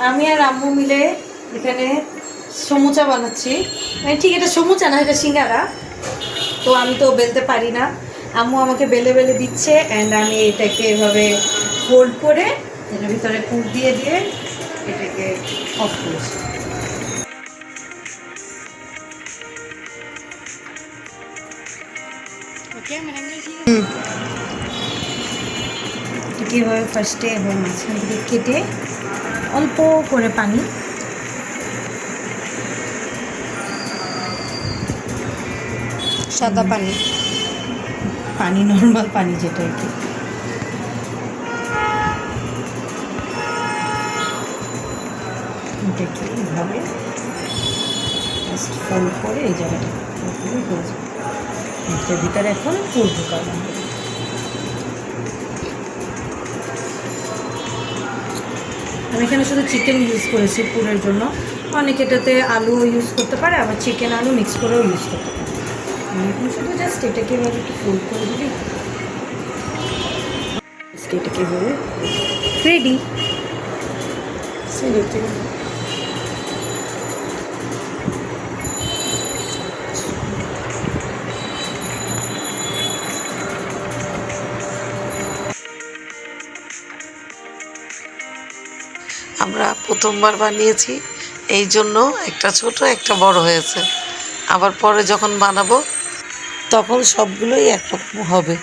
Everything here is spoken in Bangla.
আমি আর আম্মু মিলে এখানে সমুচা বানাচ্ছি। মানে ঠিক এটা সমুচা না, এটা সিঙ্গারা। তো আমি তো বেলতে পারি না, আম্মু আমাকে বেলে বেলে দিচ্ছে। অ্যান্ড আমি এটাকে এভাবে ফোল্ড করে এটার ভিতরে পুর দিয়ে দিয়ে এটাকে অফ করেছি। এভাবে ফার্স্টে এবার মাঝখান থেকে কেটে অল্প করে পানি, সাদা পানি, পানি নর্মাল পানি যেটা আর কি, এটাকে এইভাবে জাস্ট ফোল্ড করে এই জায়গাটা হয়ে যাবে। এটার ভিতরে এখন পুর ঢোকানো হবে। আমি এখানে শুধু চিকেন ইউজ করেছি পুরের জন্য। অনেকে এটাতে আলুও ইউজ করতে পারে, আবার চিকেন আলু মিক্স করেও ইউজ করতে পারে। আমি এখন শুধু জাস্ট এটাকে এভাবে একটু ফোল্ড করে দিবি, এটাকে এভাবে রেডি। আমরা প্রথমবার বানিয়েছি, এই জন্য একটা ছোট একটা বড় হয়েছে। আবার পরে যখন বানাবো তখন সবগুলোই একরকম হবে।